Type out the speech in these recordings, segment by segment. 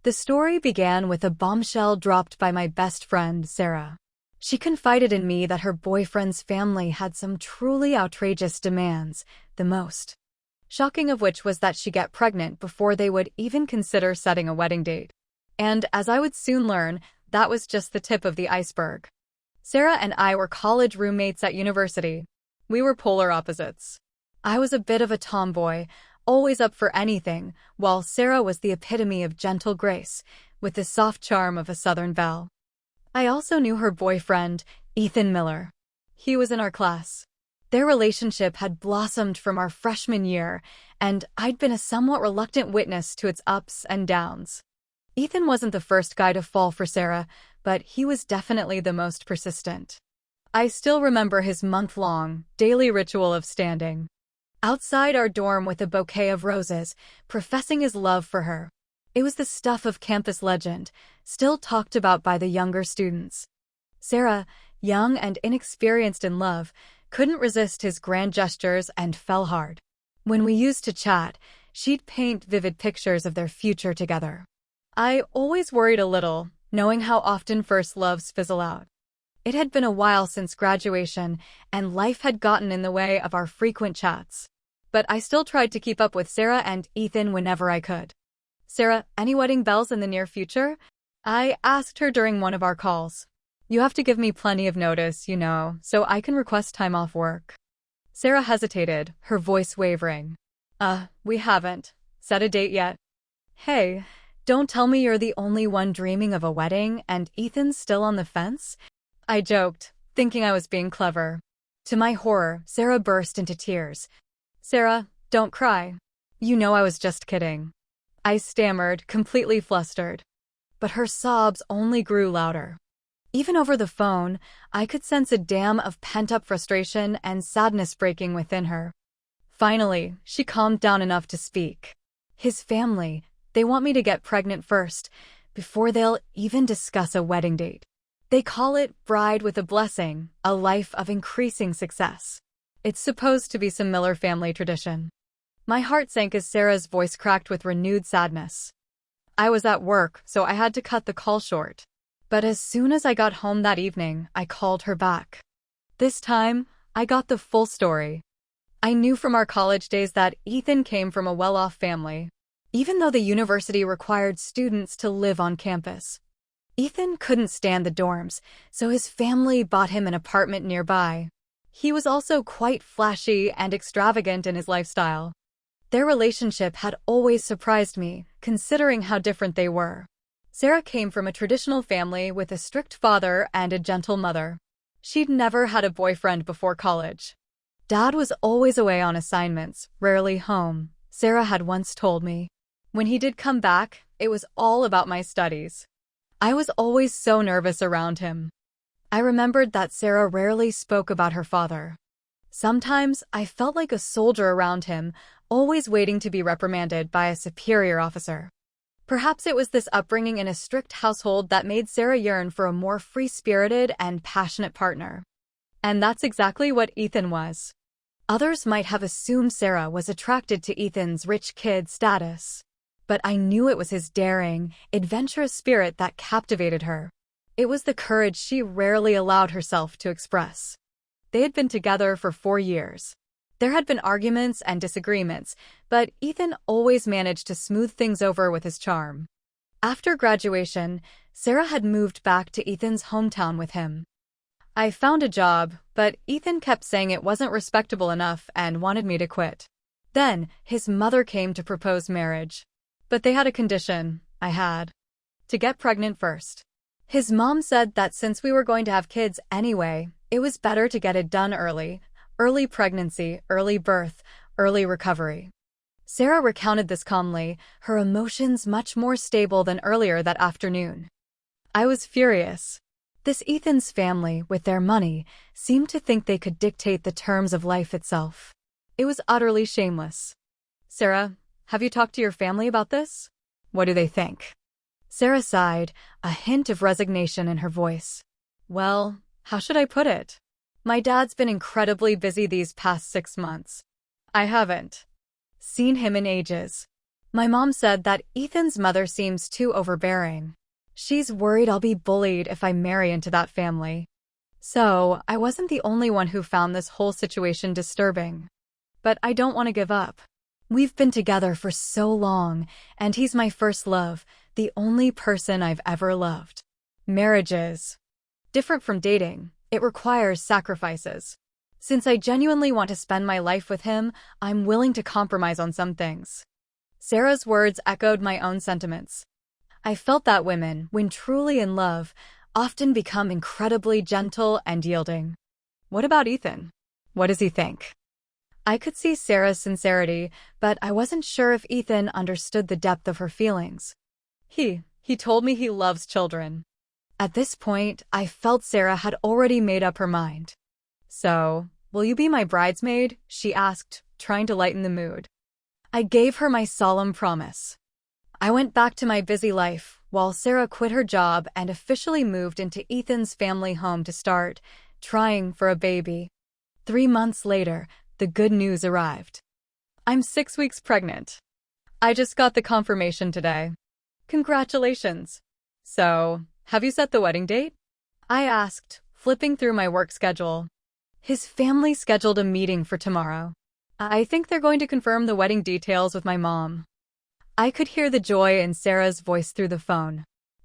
The story began with a bombshell dropped by my best friend, Sarah. She confided in me that her boyfriend's family had some truly outrageous demands, the most shocking of which was that she get pregnant before they would even consider setting a wedding date. And as I would soon learn, that was just the tip of the iceberg. Sarah and I were college roommates at university. We were polar opposites. I was a bit of a tomboy, always up for anything, while Sarah was the epitome of gentle grace, with the soft charm of a Southern belle. I also knew her boyfriend, Ethan Miller. He was in our class. Their relationship had blossomed from our freshman year, and I'd been a somewhat reluctant witness to its ups and downs. Ethan wasn't the first guy to fall for Sarah, but he was definitely the most persistent. I still remember his month-long, daily ritual of standing outside our dorm with a bouquet of roses, professing his love for her. It was the stuff of campus legend, still talked about by the younger students. Sarah, young and inexperienced in love, couldn't resist his grand gestures and fell hard. When we used to chat, she'd paint vivid pictures of their future together. I always worried a little, knowing how often first loves fizzle out. It had been a while since graduation, and life had gotten in the way of our frequent chats. But I still tried to keep up with Sarah and Ethan whenever I could. "Sarah, any wedding bells in the near future?" I asked her during one of our calls. "You have to give me plenty of notice, so I can request time off work." Sarah hesitated, her voice wavering. We haven't set a date yet." "Hey, don't tell me you're the only one dreaming of a wedding and Ethan's still on the fence?" I joked, thinking I was being clever. To my horror, Sarah burst into tears. "Sarah, don't cry. You know I was just kidding." I stammered, completely flustered. But her sobs only grew louder. Even over the phone, I could sense a dam of pent-up frustration and sadness breaking within her. Finally, she calmed down enough to speak. "His family, they want me to get pregnant first, before they'll even discuss a wedding date. They call it bride with a blessing, a life of increasing success. It's supposed to be some Miller family tradition." My heart sank as Sarah's voice cracked with renewed sadness. I was at work, so I had to cut the call short. But as soon as I got home that evening, I called her back. This time, I got the full story. I knew from our college days that Ethan came from a well-off family, even though the university required students to live on campus. Ethan couldn't stand the dorms, so his family bought him an apartment nearby. He was also quite flashy and extravagant in his lifestyle. Their relationship had always surprised me, considering how different they were. Sarah came from a traditional family with a strict father and a gentle mother. She'd never had a boyfriend before college. Dad was always away on assignments, rarely home, Sarah had once told me. When he did come back, it was all about my studies. I was always so nervous around him. I remembered that Sarah rarely spoke about her father. Sometimes I felt like a soldier around him, always waiting to be reprimanded by a superior officer. Perhaps it was this upbringing in a strict household that made Sarah yearn for a more free-spirited and passionate partner. And that's exactly what Ethan was. Others might have assumed Sarah was attracted to Ethan's rich kid status. But I knew it was his daring, adventurous spirit that captivated her. It was the courage she rarely allowed herself to express. They had been together for 4 years. There had been arguments and disagreements, but Ethan always managed to smooth things over with his charm. After graduation, Sarah had moved back to Ethan's hometown with him. I found a job, but Ethan kept saying it wasn't respectable enough and wanted me to quit. Then, his mother came to propose marriage. But they had a condition, I had to get pregnant first. His mom said that since we were going to have kids anyway, it was better to get it done early. Early pregnancy, early birth, early recovery. Sarah recounted this calmly, her emotions much more stable than earlier that afternoon. I was furious. This Ethan's family, with their money, seemed to think they could dictate the terms of life itself. It was utterly shameless. "Sarah, have you talked to your family about this? What do they think?" Sarah sighed, a hint of resignation in her voice. "Well, how should I put it? My dad's been incredibly busy these past 6 months. I haven't seen him in ages. My mom said that Ethan's mother seems too overbearing. She's worried I'll be bullied if I marry into that family. So, I wasn't the only one who found this whole situation disturbing. But I don't want to give up. We've been together for so long, and he's my first love, the only person I've ever loved. Marriage is different from dating. It requires sacrifices. Since I genuinely want to spend my life with him, I'm willing to compromise on some things. Sarah's words echoed my own sentiments. I felt that women, when truly in love, often become incredibly gentle and yielding. What about Ethan? What does he think? I could see Sarah's sincerity, but I wasn't sure if Ethan understood the depth of her feelings. He told me he loves children. At this point, I felt Sarah had already made up her mind. So, will you be my bridesmaid? She asked, trying to lighten the mood. I gave her my solemn promise. I went back to my busy life, while Sarah quit her job and officially moved into Ethan's family home to start trying for a baby. 3 months later, the good news arrived. I'm 6 weeks pregnant. I just got the confirmation today. Congratulations. So, have you set the wedding date? I asked, flipping through my work schedule. His family scheduled a meeting for tomorrow. I think they're going to confirm the wedding details with my mom. I could hear the joy in Sarah's voice through the phone.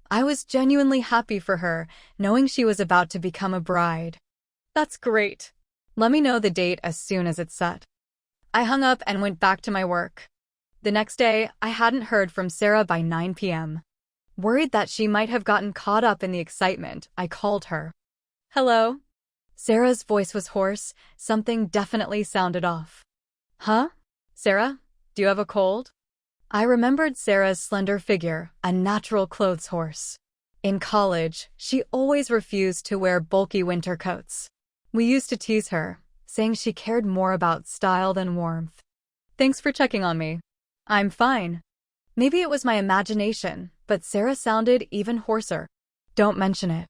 I was genuinely happy for her, knowing she was about to become a bride. That's great. Let me know the date as soon as it's set. I hung up and went back to my work. The next day, I hadn't heard from Sarah by 9 p.m. Worried that she might have gotten caught up in the excitement, I called her. Hello? Sarah's voice was hoarse. Something definitely sounded off. Huh? Sarah? Do you have a cold? I remembered Sarah's slender figure, a natural clothes horse. In college, she always refused to wear bulky winter coats. We used to tease her, saying she cared more about style than warmth. Thanks for checking on me. I'm fine. Maybe it was my imagination, but Sarah sounded even hoarser. Don't mention it.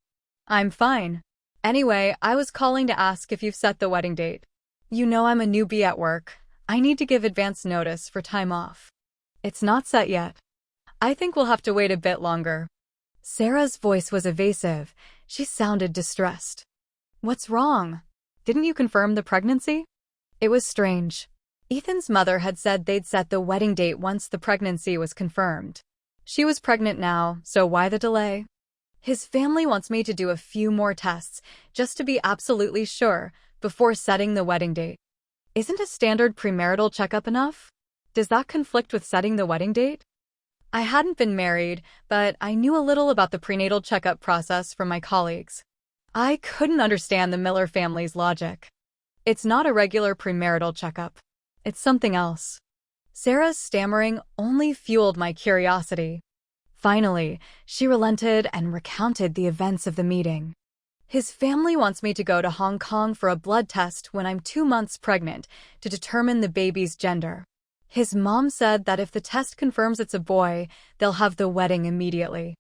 I'm fine. Anyway, I was calling to ask if you've set the wedding date. You know I'm a newbie at work. I need to give advance notice for time off. It's not set yet. I think we'll have to wait a bit longer. Sarah's voice was evasive. She sounded distressed. What's wrong? Didn't you confirm the pregnancy? It was strange. Ethan's mother had said they'd set the wedding date once the pregnancy was confirmed. She was pregnant now, so why the delay? His family wants me to do a few more tests, just to be absolutely sure, before setting the wedding date. Isn't a standard premarital checkup enough? Does that conflict with setting the wedding date? I hadn't been married, but I knew a little about the prenatal checkup process from my colleagues. I couldn't understand the Miller family's logic. It's not a regular premarital checkup. It's something else. Sarah's stammering only fueled my curiosity. Finally, she relented and recounted the events of the meeting. His family wants me to go to Hong Kong for a blood test when I'm 2 months pregnant to determine the baby's gender. His mom said that if the test confirms it's a boy, they'll have the wedding immediately.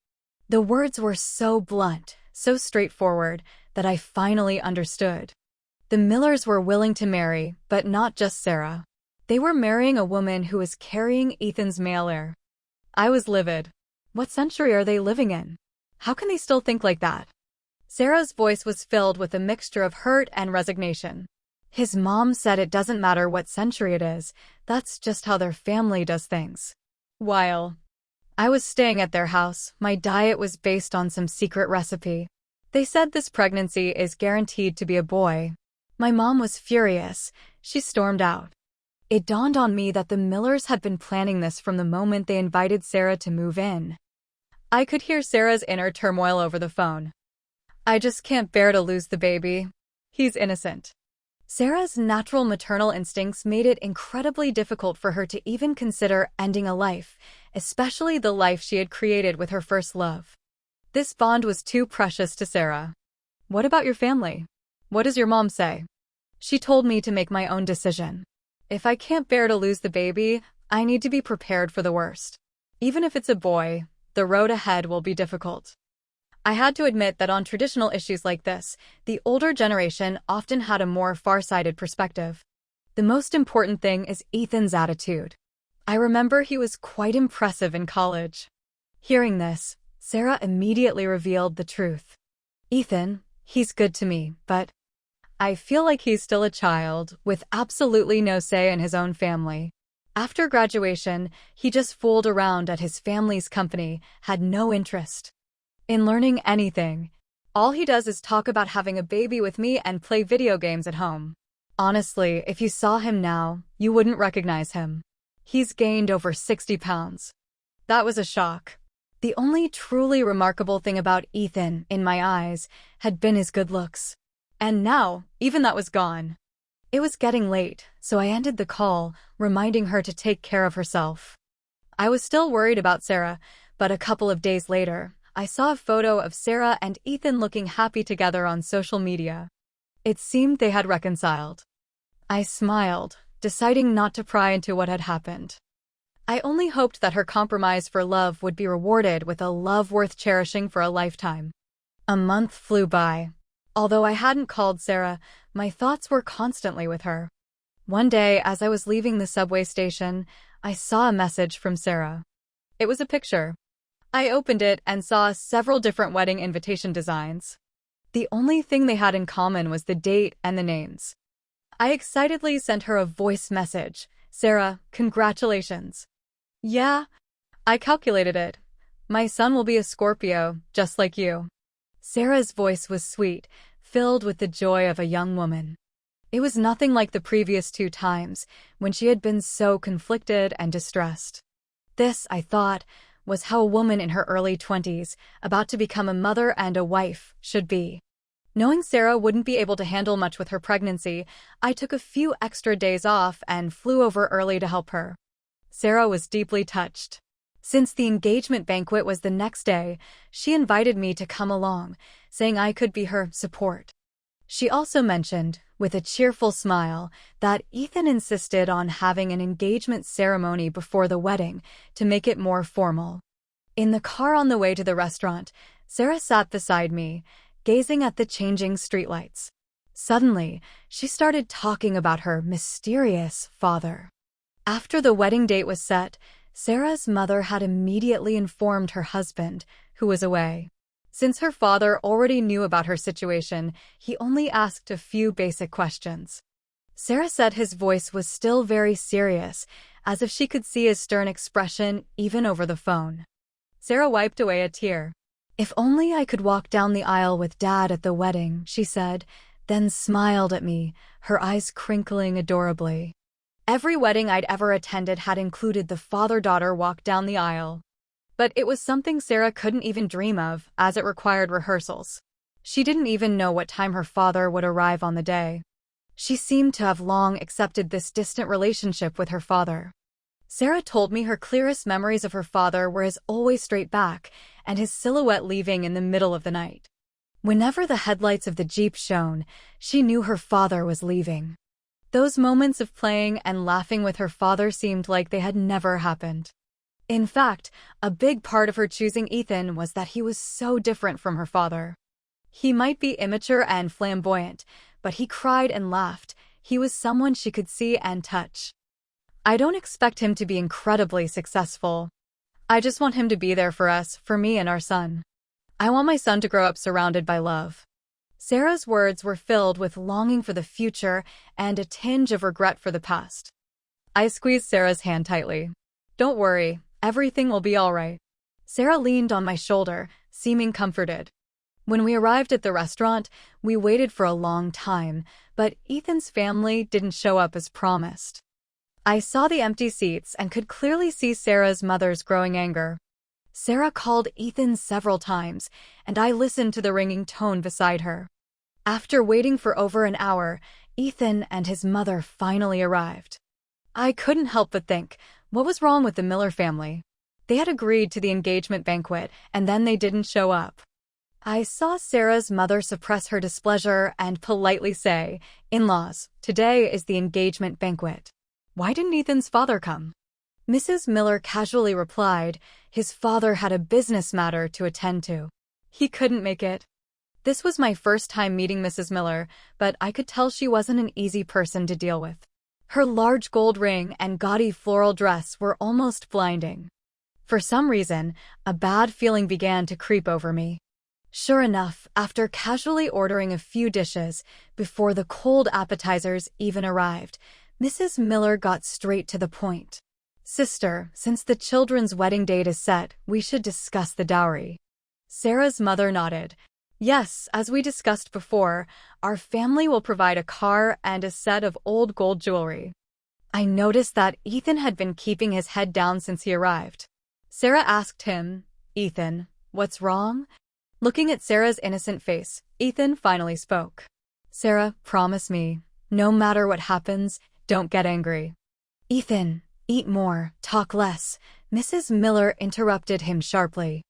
The words were so blunt, so straightforward, that I finally understood. The Millers were willing to marry, but not just Sarah. They were marrying a woman who was carrying Ethan's male heir. I was livid. What century are they living in? How can they still think like that? Sarah's voice was filled with a mixture of hurt and resignation. His mom said it doesn't matter what century it is, that's just how their family does things. While I was staying at their house, my diet was based on some secret recipe. They said this pregnancy is guaranteed to be a boy. My mom was furious. She stormed out. It dawned on me that the Millers had been planning this from the moment they invited Sarah to move in. I could hear Sarah's inner turmoil over the phone. I just can't bear to lose the baby. He's innocent. Sarah's natural maternal instincts made it incredibly difficult for her to even consider ending a life, especially the life she had created with her first love. This bond was too precious to Sarah. What about your family? What does your mom say? She told me to make my own decision. If I can't bear to lose the baby, I need to be prepared for the worst. Even if it's a boy, the road ahead will be difficult. I had to admit that on traditional issues like this, the older generation often had a more far-sighted perspective. The most important thing is Ethan's attitude. I remember he was quite impressive in college. Hearing this, Sarah immediately revealed the truth. Ethan, he's good to me, but I feel like he's still a child, with absolutely no say in his own family. After graduation, he just fooled around at his family's company, had no interest in learning anything. All he does is talk about having a baby with me and play video games at home. Honestly, if you saw him now, you wouldn't recognize him. He's gained over 60 pounds. That was a shock. The only truly remarkable thing about Ethan, in my eyes, had been his good looks. And now, even that was gone. It was getting late, so I ended the call, reminding her to take care of herself. I was still worried about Sarah, but a couple of days later, I saw a photo of Sarah and Ethan looking happy together on social media. It seemed they had reconciled. I smiled, deciding not to pry into what had happened. I only hoped that her compromise for love would be rewarded with a love worth cherishing for a lifetime. A month flew by. Although I hadn't called Sarah, my thoughts were constantly with her. One day, as I was leaving the subway station, I saw a message from Sarah. It was a picture. I opened it and saw several different wedding invitation designs. The only thing they had in common was the date and the names. I excitedly sent her a voice message. "Sarah, congratulations." "Yeah, I calculated it. My son will be a Scorpio, just like you." Sarah's voice was sweet, filled with the joy of a young woman. It was nothing like the previous 2 times, when she had been so conflicted and distressed. This, I thought, was how a woman in her early 20s, about to become a mother and a wife, should be. Knowing Sarah wouldn't be able to handle much with her pregnancy, I took a few extra days off and flew over early to help her. Sarah was deeply touched. Since the engagement banquet was the next day, she invited me to come along, saying I could be her support. She also mentioned, with a cheerful smile, that Ethan insisted on having an engagement ceremony before the wedding to make it more formal. In the car on the way to the restaurant, Sarah sat beside me, gazing at the changing streetlights. Suddenly, she started talking about her mysterious father. After the wedding date was set, Sarah's mother had immediately informed her husband, who was away. Since her father already knew about her situation, he only asked a few basic questions. Sarah said his voice was still very serious, as if she could see his stern expression even over the phone. Sarah wiped away a tear. "If only I could walk down the aisle with Dad at the wedding," she said, then smiled at me, her eyes crinkling adorably. Every wedding I'd ever attended had included the father-daughter walk down the aisle. But it was something Sarah couldn't even dream of, as it required rehearsals. She didn't even know what time her father would arrive on the day. She seemed to have long accepted this distant relationship with her father. Sarah told me her clearest memories of her father were his always straight back and his silhouette leaving in the middle of the night. Whenever the headlights of the Jeep shone, she knew her father was leaving. Those moments of playing and laughing with her father seemed like they had never happened. In fact, a big part of her choosing Ethan was that he was so different from her father. He might be immature and flamboyant, but he cried and laughed. He was someone she could see and touch. I don't expect him to be incredibly successful. I just want him to be there for us, for me and our son. I want my son to grow up surrounded by love. Sarah's words were filled with longing for the future and a tinge of regret for the past. I squeezed Sarah's hand tightly. "Don't worry, everything will be all right." Sarah leaned on my shoulder, seeming comforted. When we arrived at the restaurant, we waited for a long time, but Ethan's family didn't show up as promised. I saw the empty seats and could clearly see Sarah's mother's growing anger. Sarah called Ethan several times, and I listened to the ringing tone beside her. After waiting for over an hour, Ethan and his mother finally arrived. I couldn't help but think, what was wrong with the Miller family? They had agreed to the engagement banquet, and then they didn't show up. I saw Sarah's mother suppress her displeasure and politely say, "In-laws, today is the engagement banquet. Why didn't Ethan's father come?" Mrs. Miller casually replied, his father had a business matter to attend to. He couldn't make it. This was my first time meeting Mrs. Miller, but I could tell she wasn't an easy person to deal with. Her large gold ring and gaudy floral dress were almost blinding. For some reason, a bad feeling began to creep over me. Sure enough, after casually ordering a few dishes, before the cold appetizers even arrived, Mrs. Miller got straight to the point. "Sister, since the children's wedding date is set, we should discuss the dowry." Sarah's mother nodded. "Yes, as we discussed before, our family will provide a car and a set of old gold jewelry." I noticed that Ethan had been keeping his head down since he arrived. Sarah asked him, "Ethan, what's wrong?" Looking at Sarah's innocent face, Ethan finally spoke. "Sarah, promise me, no matter what happens, don't get angry." "Ethan, eat more, talk less," Mrs. Miller interrupted him sharply.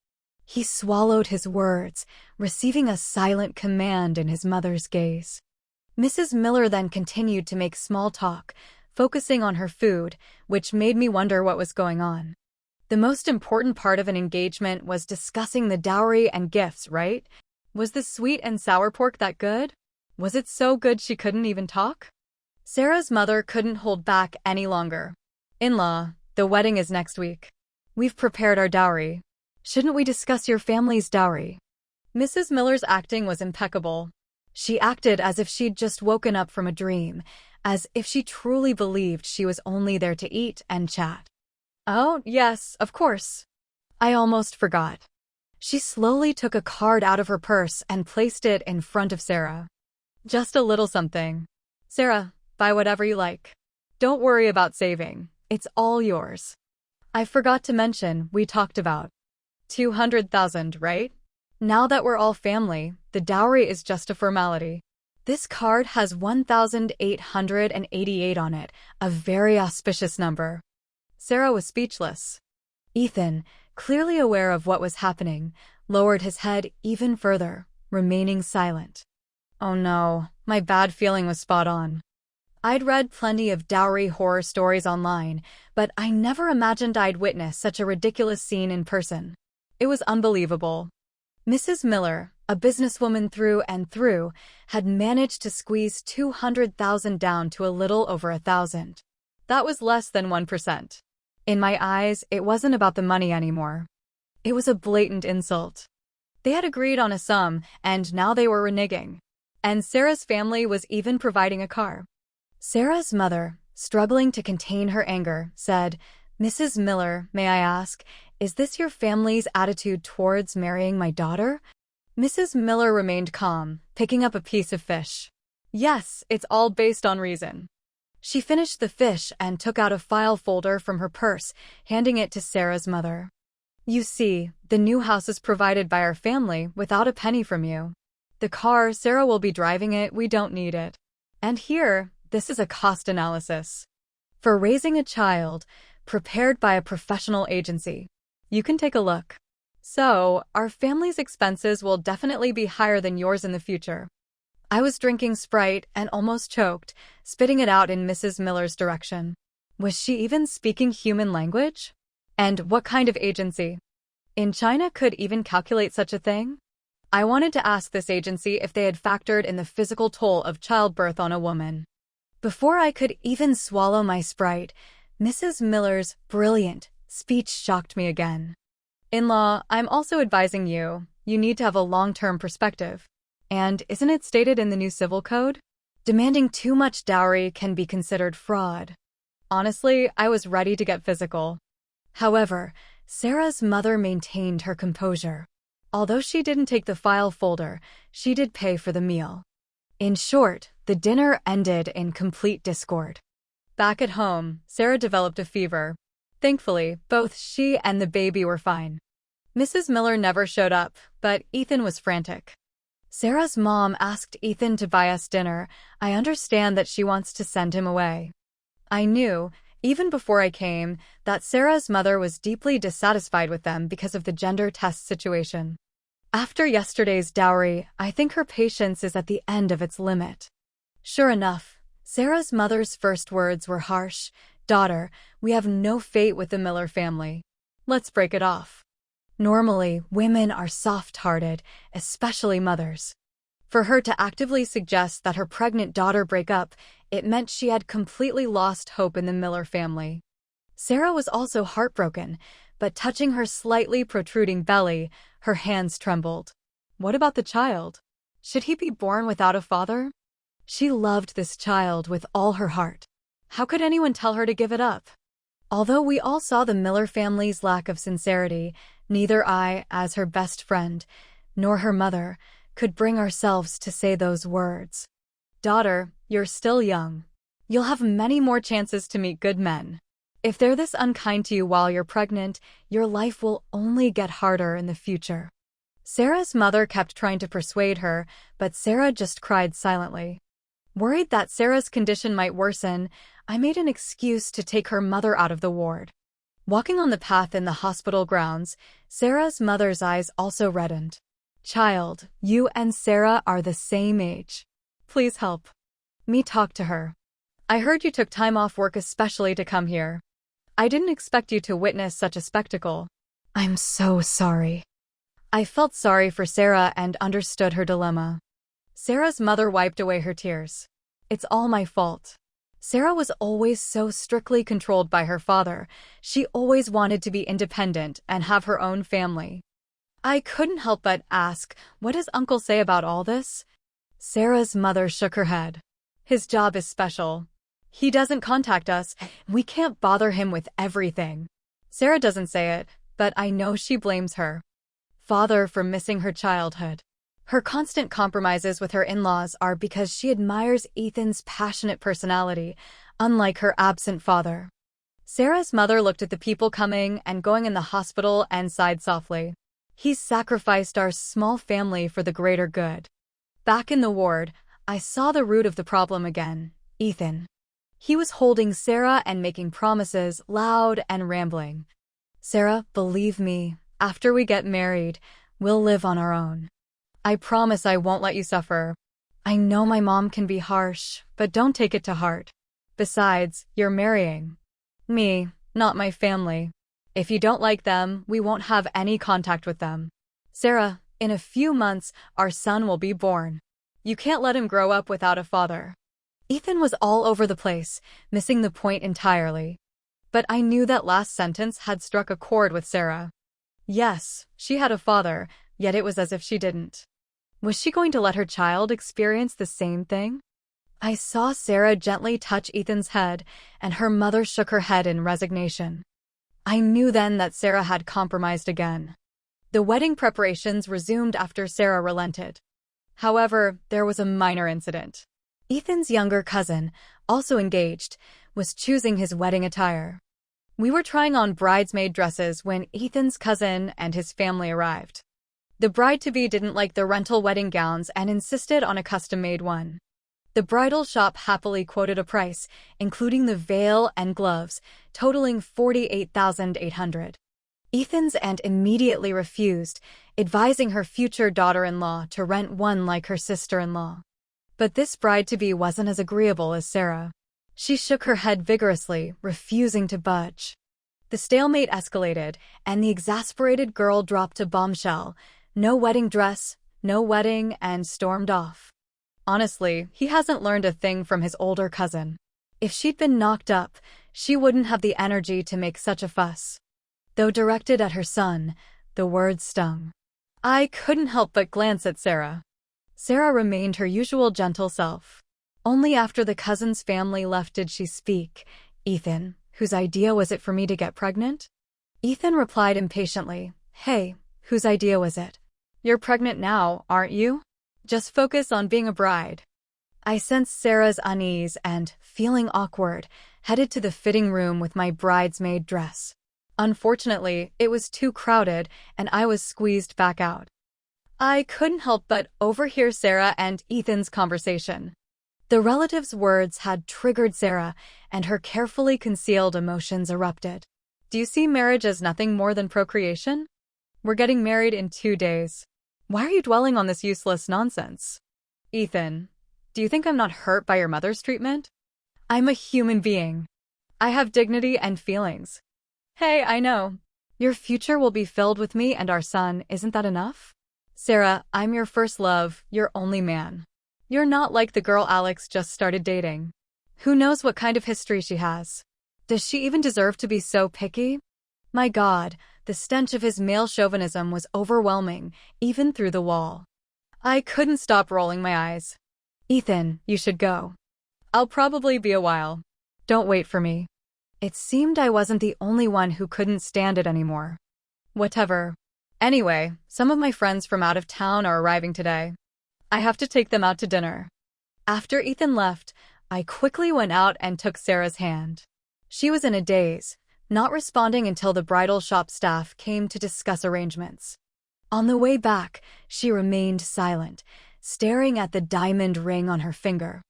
He swallowed his words, receiving a silent command in his mother's gaze. Mrs. Miller then continued to make small talk, focusing on her food, which made me wonder what was going on. The most important part of an engagement was discussing the dowry and gifts, right? Was the sweet and sour pork that good? Was it so good she couldn't even talk? Sarah's mother couldn't hold back any longer. "In-law, the wedding is next week. We've prepared our dowry. Shouldn't we discuss your family's dowry?" Mrs. Miller's acting was impeccable. She acted as if she'd just woken up from a dream, as if she truly believed she was only there to eat and chat. "Oh, yes, of course. I almost forgot." She slowly took a card out of her purse and placed it in front of Sarah. "Just a little something. Sarah, buy whatever you like. Don't worry about saving. It's all yours. I forgot to mention, we talked about 200,000, right? Now that we're all family, the dowry is just a formality. This card has 1,888 on it, a very auspicious number." Sarah was speechless. Ethan, clearly aware of what was happening, lowered his head even further, remaining silent. Oh no, my bad feeling was spot on. I'd read plenty of dowry horror stories online, but I never imagined I'd witness such a ridiculous scene in person. It was unbelievable. Mrs. Miller, a businesswoman through and through, had managed to squeeze 200,000 down to a little over 1,000. That was less than 1%. In my eyes, it wasn't about the money anymore. It was a blatant insult. They had agreed on a sum, and now they were reneging. And Sarah's family was even providing a car. Sarah's mother, struggling to contain her anger, said, "Mrs. Miller, may I ask, is this your family's attitude towards marrying my daughter?" Mrs. Miller remained calm, picking up a piece of fish. "Yes, it's all based on reason." She finished the fish and took out a file folder from her purse, handing it to Sarah's mother. "You see, the new house is provided by our family without a penny from you. The car, Sarah will be driving it, we don't need it. And here, this is a cost analysis. For raising a child, prepared by a professional agency. You can take a look. So, our family's expenses will definitely be higher than yours in the future." I was drinking Sprite and almost choked, spitting it out in Mrs. Miller's direction. Was she even speaking human language? And what kind of agency? In China could even calculate such a thing? I wanted to ask this agency if they had factored in the physical toll of childbirth on a woman. Before I could even swallow my Sprite, Mrs. Miller's brilliant speech shocked me again. "In-law, I'm also advising you, you need to have a long-term perspective. And isn't it stated in the new civil code? Demanding too much dowry can be considered fraud." Honestly, I was ready to get physical. However, Sarah's mother maintained her composure. Although she didn't take the file folder, she did pay for the meal. In short, the dinner ended in complete discord. Back at home, Sarah developed a fever. Thankfully, both she and the baby were fine. Mrs. Miller never showed up, but Ethan was frantic. Sarah's mom asked Ethan to buy us dinner. I understand that she wants to send him away. I knew, even before I came, that Sarah's mother was deeply dissatisfied with them because of the gender test situation. After yesterday's dowry, I think her patience is at the end of its limit. Sure enough, Sarah's mother's first words were harsh. "Daughter, we have no fate with the Miller family. Let's break it off." Normally, women are soft-hearted, especially mothers. For her to actively suggest that her pregnant daughter break up, It meant she had completely lost hope in the Miller family. Sarah was also heartbroken, but touching her slightly protruding belly, her hands trembled. What about the child? Should he be born without a father? She loved this child with all her heart. How could anyone tell her to give it up? Although we all saw the Miller family's lack of sincerity, neither I, as her best friend, nor her mother, could bring ourselves to say those words. Daughter, you're still young. You'll have many more chances to meet good men. If they're this unkind to you while you're pregnant, your life will only get harder in the future. Sarah's mother kept trying to persuade her, but Sarah just cried silently. Worried that Sarah's condition might worsen, I made an excuse to take her mother out of the ward. Walking on the path in the hospital grounds, Sarah's mother's eyes also reddened. Child, you and Sarah are the same age. Please help me talk to her. I heard you took time off work especially to come here. I didn't expect you to witness such a spectacle. I'm so sorry. I felt sorry for Sarah and understood her dilemma. Sarah's mother wiped away her tears. It's all my fault. Sarah was always so strictly controlled by her father. She always wanted to be independent and have her own family. I couldn't help but ask, what does Uncle say about all this? Sarah's mother shook her head. His job is special. He doesn't contact us. We can't bother him with everything. Sarah doesn't say it, but I know she blames her father for missing her childhood. Her constant compromises with her in-laws are because she admires Ethan's passionate personality, unlike her absent father. Sarah's mother looked at the people coming and going in the hospital and sighed softly. He's sacrificed our small family for the greater good. Back in the ward, I saw the root of the problem again, Ethan. He was holding Sarah and making promises, loud and rambling. Sarah, believe me, after we get married, we'll live on our own. I promise I won't let you suffer. I know my mom can be harsh, but don't take it to heart. Besides, you're marrying me, not my family. If you don't like them, we won't have any contact with them. Sarah, in a few months, our son will be born. You can't let him grow up without a father. Ethan was all over the place, missing the point entirely. But I knew that last sentence had struck a chord with Sarah. Yes, she had a father, yet it was as if she didn't. Was she going to let her child experience the same thing? I saw Sarah gently touch Ethan's head, and her mother shook her head in resignation. I knew then that Sarah had compromised again. The wedding preparations resumed after Sarah relented. However, there was a minor incident. Ethan's younger cousin, also engaged, was choosing his wedding attire. We were trying on bridesmaid dresses when Ethan's cousin and his family arrived. The bride-to-be didn't like the rental wedding gowns and insisted on a custom-made one. The bridal shop happily quoted a price, including the veil and gloves, totaling $48,800. Ethan's aunt immediately refused, advising her future daughter-in-law to rent one like her sister-in-law. But this bride-to-be wasn't as agreeable as Sarah. She shook her head vigorously, refusing to budge. The stalemate escalated, and the exasperated girl dropped a bombshell. No wedding dress, no wedding, and stormed off. Honestly, he hasn't learned a thing from his older cousin. If she'd been knocked up, she wouldn't have the energy to make such a fuss. Though directed at her son, the words stung. I couldn't help but glance at Sarah. Sarah remained her usual gentle self. Only after the cousin's family left did she speak. Ethan, whose idea was it for me to get pregnant? Ethan replied impatiently, Hey, whose idea was it? You're pregnant now, aren't you? Just focus on being a bride. I sensed Sarah's unease and, feeling awkward, headed to the fitting room with my bridesmaid dress. Unfortunately, it was too crowded, and I was squeezed back out. I couldn't help but overhear Sarah and Ethan's conversation. The relative's words had triggered Sarah, and her carefully concealed emotions erupted. Do you see marriage as nothing more than procreation? We're getting married in 2 days. Why are you dwelling on this useless nonsense? Ethan, do you think I'm not hurt by your mother's treatment? I'm a human being. I have dignity and feelings. Hey, I know. Your future will be filled with me and our son, isn't that enough? Sarah, I'm your first love, your only man. You're not like the girl Alex just started dating. Who knows what kind of history she has? Does she even deserve to be so picky? My God, the stench of his male chauvinism was overwhelming, even through the wall. I couldn't stop rolling my eyes. Ethan, you should go. I'll probably be a while. Don't wait for me. It seemed I wasn't the only one who couldn't stand it anymore. Whatever. Anyway, some of my friends from out of town are arriving today. I have to take them out to dinner. After Ethan left, I quickly went out and took Sarah's hand. She was in a daze, not responding until the bridal shop staff came to discuss arrangements. On the way back, she remained silent, staring at the diamond ring on her finger.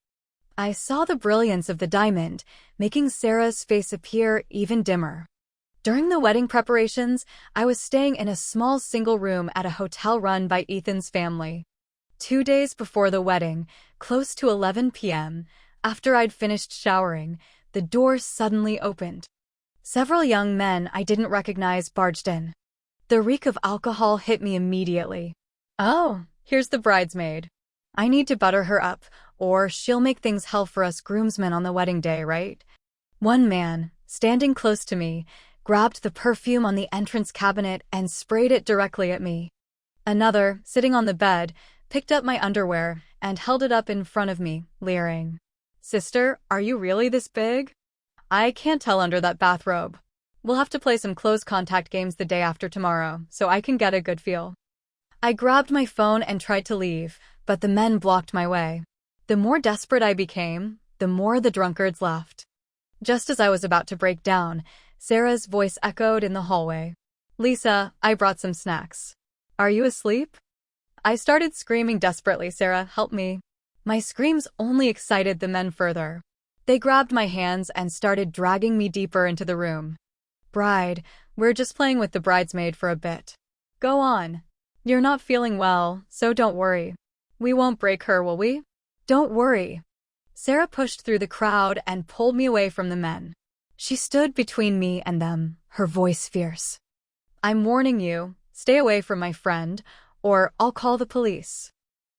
I saw the brilliance of the diamond, making Sarah's face appear even dimmer. During the wedding preparations, I was staying in a small single room at a hotel run by Ethan's family. 2 days before the wedding, close to 11 p.m., after I'd finished showering, the door suddenly opened. Several young men I didn't recognize barged in. The reek of alcohol hit me immediately. Oh, here's the bridesmaid. I need to butter her up, or she'll make things hell for us groomsmen on the wedding day, right? One man, standing close to me, grabbed the perfume on the entrance cabinet and sprayed it directly at me. Another, sitting on the bed, picked up my underwear and held it up in front of me, leering. Sister, are you really this big? I can't tell under that bathrobe. We'll have to play some close contact games the day after tomorrow, so I can get a good feel. I grabbed my phone and tried to leave, but the men blocked my way. The more desperate I became, the more the drunkards left. Just as I was about to break down, Sarah's voice echoed in the hallway. Lisa, I brought some snacks. Are you asleep? I started screaming desperately, Sarah, help me. My screams only excited the men further. They grabbed my hands and started dragging me deeper into the room. Bride, we're just playing with the bridesmaid for a bit. Go on. You're not feeling well, so don't worry. We won't break her, will we? Don't worry. Sarah pushed through the crowd and pulled me away from the men. She stood between me and them, her voice fierce. I'm warning you, stay away from my friend, or I'll call the police.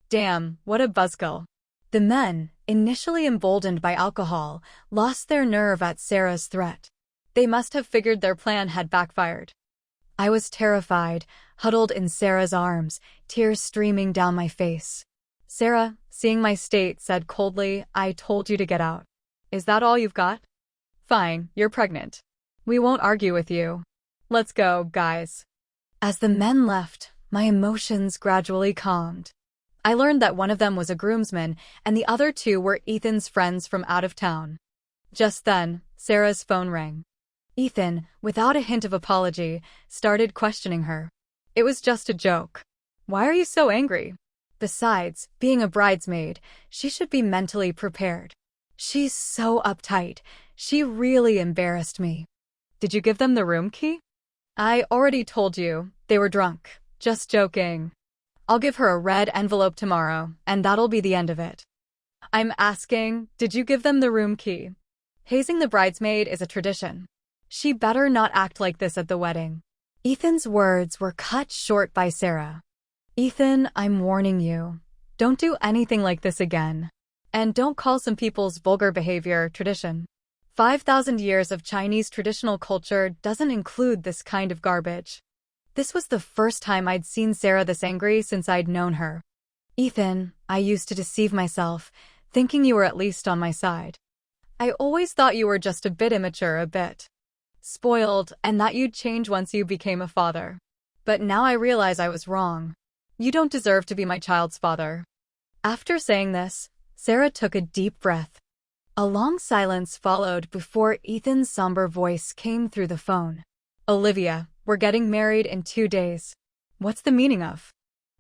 Damn, what a buzzkill. The men, initially emboldened by alcohol, lost their nerve at Sarah's threat. They must have figured their plan had backfired. I was terrified, huddled in Sarah's arms, tears streaming down my face. Sarah, seeing my state, said coldly, I told you to get out. Is that all you've got? Fine, you're pregnant. We won't argue with you. Let's go, guys. As the men left, my emotions gradually calmed. I learned that one of them was a groomsman, and the other two were Ethan's friends from out of town. Just then, Sarah's phone rang. Ethan, without a hint of apology, started questioning her. It was just a joke. Why are you so angry? Besides, being a bridesmaid, she should be mentally prepared. She's so uptight. She really embarrassed me. Did you give them the room key? I already told you. They were drunk. Just joking. I'll give her a red envelope tomorrow, and that'll be the end of it. I'm asking, did you give them the room key? Hazing the bridesmaid is a tradition. She better not act like this at the wedding. Ethan's words were cut short by Sarah. Ethan, I'm warning you. Don't do anything like this again. And don't call some people's vulgar behavior tradition. 5,000 years of Chinese traditional culture doesn't include this kind of garbage. This was the first time I'd seen Sarah this angry since I'd known her. Ethan, I used to deceive myself, thinking you were at least on my side. I always thought you were just a bit immature, a bit spoiled, and that you'd change once you became a father. But now I realize I was wrong. You don't deserve to be my child's father. After saying this, Sarah took a deep breath. A long silence followed before Ethan's somber voice came through the phone. Olivia, we're getting married in 2 days. What's the meaning of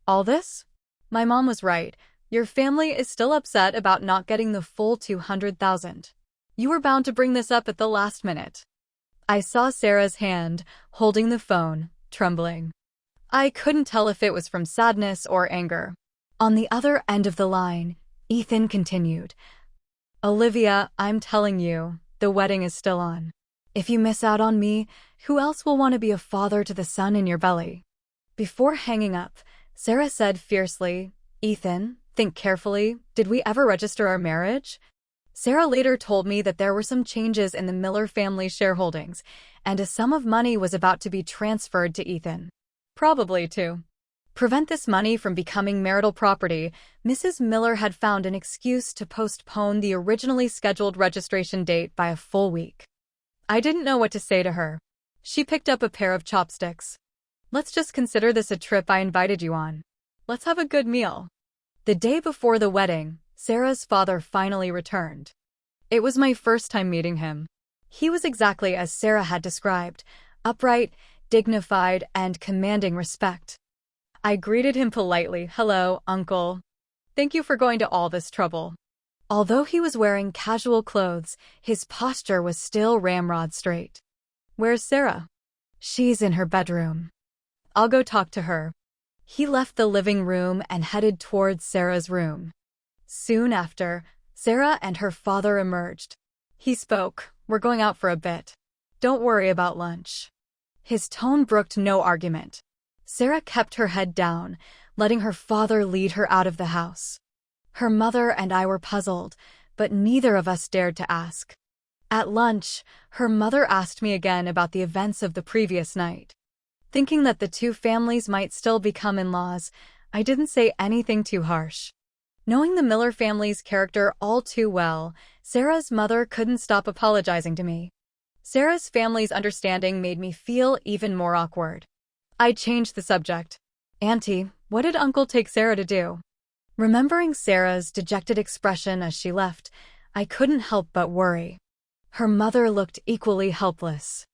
all this? My mom was right. Your family is still upset about not getting the full 200,000. You were bound to bring this up at the last minute. I saw Sarah's hand, holding the phone, trembling. I couldn't tell if it was from sadness or anger. On the other end of the line, Ethan continued. Olivia, I'm telling you, the wedding is still on. If you miss out on me, who else will want to be a father to the son in your belly? Before hanging up, Sarah said fiercely, Ethan, think carefully, did we ever register our marriage? Sarah later told me that there were some changes in the Miller family shareholdings, and a sum of money was about to be transferred to Ethan. Probably to prevent this money from becoming marital property, Mrs. Miller had found an excuse to postpone the originally scheduled registration date by a full week. I didn't know what to say to her. She picked up a pair of chopsticks. Let's just consider this a trip I invited you on. Let's have a good meal. The day before the wedding, Sarah's father finally returned. It was my first time meeting him. He was exactly as Sarah had described, upright, dignified, and commanding respect. I greeted him politely. Hello, uncle. Thank you for going to all this trouble. Although he was wearing casual clothes, his posture was still ramrod straight. Where's Sarah? She's in her bedroom. I'll go talk to her. He left the living room and headed towards Sarah's room. Soon after, Sarah and her father emerged. He spoke, "We're going out for a bit. Don't worry about lunch." His tone brooked no argument. Sarah kept her head down, letting her father lead her out of the house. Her mother and I were puzzled, but neither of us dared to ask. At lunch, her mother asked me again about the events of the previous night. Thinking that the two families might still become in-laws, I didn't say anything too harsh. Knowing the Miller family's character all too well, Sarah's mother couldn't stop apologizing to me. Sarah's family's understanding made me feel even more awkward. I changed the subject. "Auntie, what did Uncle take Sarah to do?" Remembering Sarah's dejected expression as she left, I couldn't help but worry. Her mother looked equally helpless.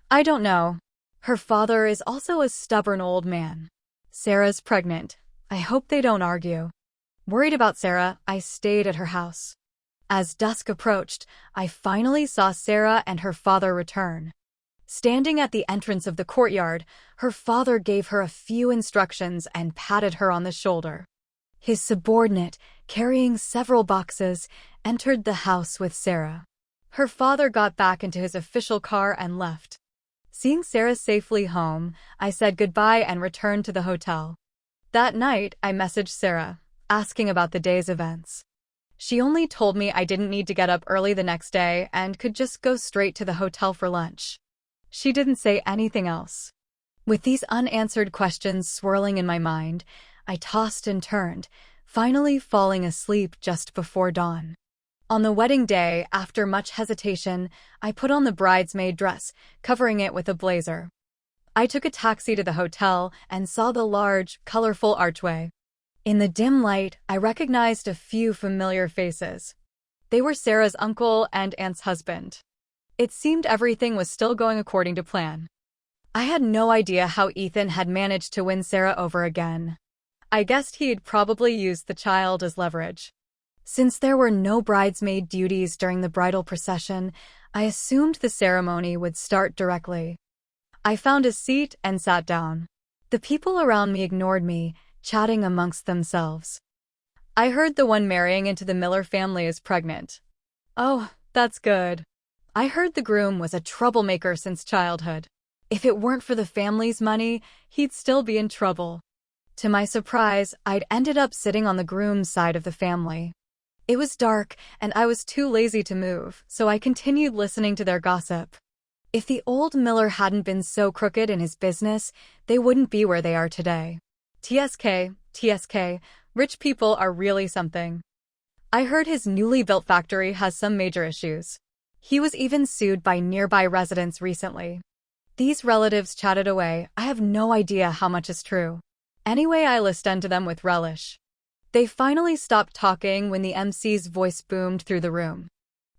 "I don't know. Her father is also a stubborn old man. Sarah's pregnant. I hope they don't argue." Worried about Sarah, I stayed at her house. As dusk approached, I finally saw Sarah and her father return. Standing at the entrance of the courtyard, her father gave her a few instructions and patted her on the shoulder. His subordinate, carrying several boxes, entered the house with Sarah. Her father got back into his official car and left. Seeing Sarah safely home, I said goodbye and returned to the hotel. That night, I messaged Sarah, asking about the day's events. She only told me I didn't need to get up early the next day and could just go straight to the hotel for lunch. She didn't say anything else. With these unanswered questions swirling in my mind, I tossed and turned, finally falling asleep just before dawn. On the wedding day, after much hesitation, I put on the bridesmaid dress, covering it with a blazer. I took a taxi to the hotel and saw the large, colorful archway. In the dim light, I recognized a few familiar faces. They were Sarah's uncle and aunt's husband. It seemed everything was still going according to plan. I had no idea how Ethan had managed to win Sarah over again. I guessed he'd probably used the child as leverage. Since there were no bridesmaid duties during the bridal procession, I assumed the ceremony would start directly. I found a seat and sat down. The people around me ignored me, chatting amongst themselves. I heard the one marrying into the Miller family is pregnant. Oh, that's good. I heard the groom was a troublemaker since childhood. If it weren't for the family's money, he'd still be in trouble. To my surprise, I'd ended up sitting on the groom's side of the family. It was dark, and I was too lazy to move, so I continued listening to their gossip. If the old Miller hadn't been so crooked in his business, they wouldn't be where they are today. TSK, rich people are really something. I heard his newly built factory has some major issues. He was even sued by nearby residents recently. These relatives chatted away. I have no idea how much is true. Anyway, I listened to them with relish. They finally stopped talking when the MC's voice boomed through the room.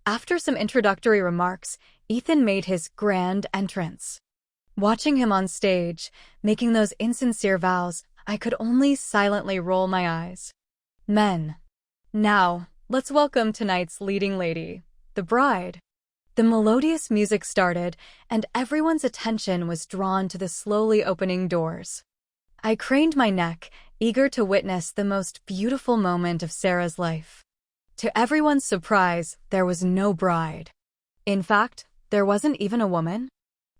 After some introductory remarks, Ethan made his grand entrance. Watching him on stage, making those insincere vows, I could only silently roll my eyes. Men. Now, let's welcome tonight's leading lady, the bride. The melodious music started, and everyone's attention was drawn to the slowly opening doors. I craned my neck, eager to witness the most beautiful moment of Sarah's life. To everyone's surprise, there was no bride. In fact, there wasn't even a woman.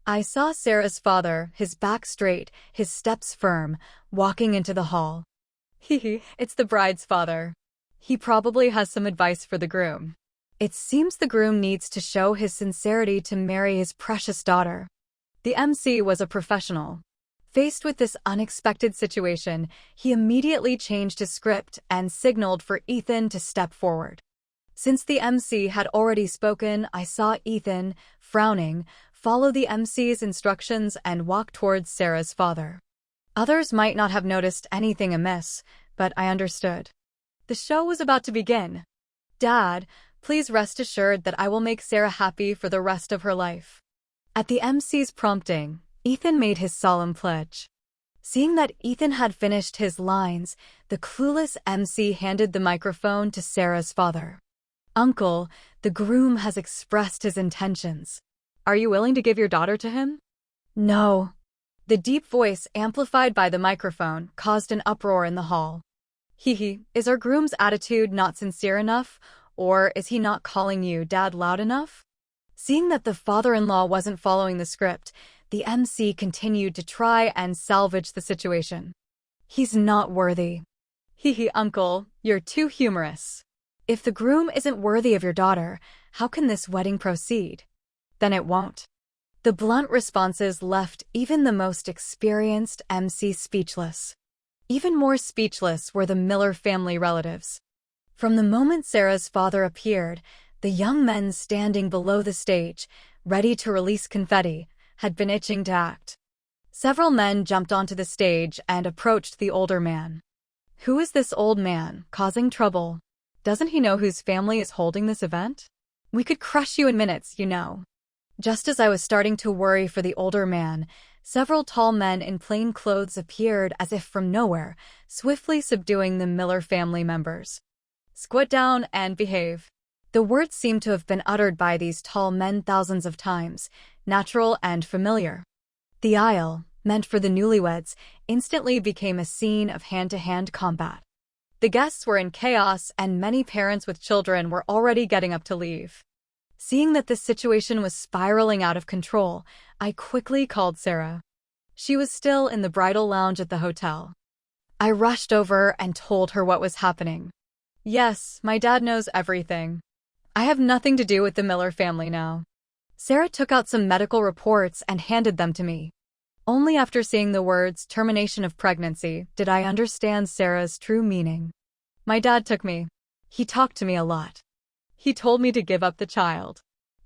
I saw Sarah's father, his back straight, his steps firm, walking into the hall. It's the bride's father. He probably has some advice for the groom. It seems the groom needs to show his sincerity to marry his precious daughter. The MC was a professional. Faced with this unexpected situation, he immediately changed his script and signaled for Ethan to step forward. Since the MC had already spoken, I saw Ethan, frowning, follow the MC's instructions and walk towards Sarah's father. Others might not have noticed anything amiss, but I understood. The show was about to begin. Dad, please rest assured that I will make Sarah happy for the rest of her life. At the MC's prompting, Ethan made his solemn pledge. Seeing that Ethan had finished his lines, the clueless MC handed the microphone to Sarah's father. Uncle, the groom has expressed his intentions. Are you willing to give your daughter to him? No. The deep voice amplified by the microphone caused an uproar in the hall. Is our groom's attitude not sincere enough, or is he not calling you Dad loud enough? Seeing that the father-in-law wasn't following the script, the MC continued to try and salvage the situation. He's not worthy. Uncle, you're too humorous. If the groom isn't worthy of your daughter, how can this wedding proceed? Then it won't. The blunt responses left even the most experienced MC speechless. Even more speechless were the Miller family relatives. From the moment Sarah's father appeared, the young men standing below the stage, ready to release confetti, had been itching to act. Several men jumped onto the stage and approached the older man. Who is this old man, causing trouble? Doesn't he know whose family is holding this event? We could crush you in minutes, you know. Just as I was starting to worry for the older man, several tall men in plain clothes appeared as if from nowhere, swiftly subduing the Miller family members. Squat down and behave. The words seemed to have been uttered by these tall men thousands of times, natural and familiar. The aisle, meant for the newlyweds, instantly became a scene of hand-to-hand combat. The guests were in chaos and many parents with children were already getting up to leave. Seeing that the situation was spiraling out of control, I quickly called Sarah. She was still in the bridal lounge at the hotel. I rushed over and told her what was happening. Yes, my dad knows everything. I have nothing to do with the Miller family now. Sarah took out some medical reports and handed them to me. Only after seeing the words termination of pregnancy did I understand Sarah's true meaning. My dad took me. He talked to me a lot. He told me to give up the child.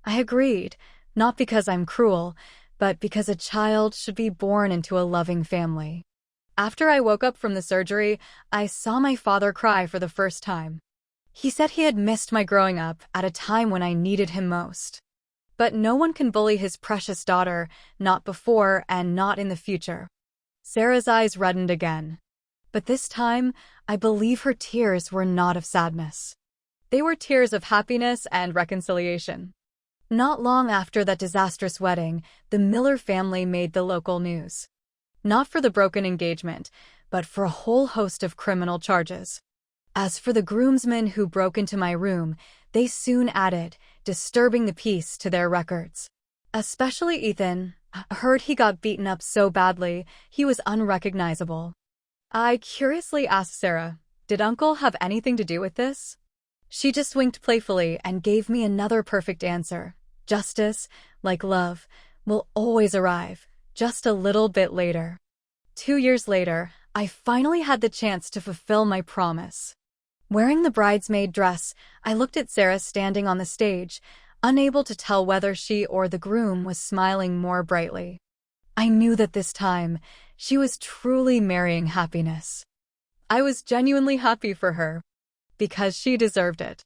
I agreed, not because I'm cruel, but because a child should be born into a loving family. After I woke up from the surgery, I saw my father cry for the first time. He said he had missed my growing up at a time when I needed him most. But no one can bully his precious daughter, not before and not in the future. Sarah's eyes reddened again. But this time, I believe her tears were not of sadness. They were tears of happiness and reconciliation. Not long after that disastrous wedding, the Miller family made the local news. Not for the broken engagement, but for a whole host of criminal charges. As for the groomsmen who broke into my room, they soon added, disturbing the peace to their records. Especially Ethan. I heard he got beaten up so badly, he was unrecognizable. I curiously asked Sarah, did Uncle have anything to do with this? She just winked playfully and gave me another perfect answer. Justice, like love, will always arrive, just a little bit later. 2 years later, I finally had the chance to fulfill my promise. Wearing the bridesmaid dress, I looked at Sarah standing on the stage, unable to tell whether she or the groom was smiling more brightly. I knew that this time, she was truly marrying happiness. I was genuinely happy for her, because she deserved it.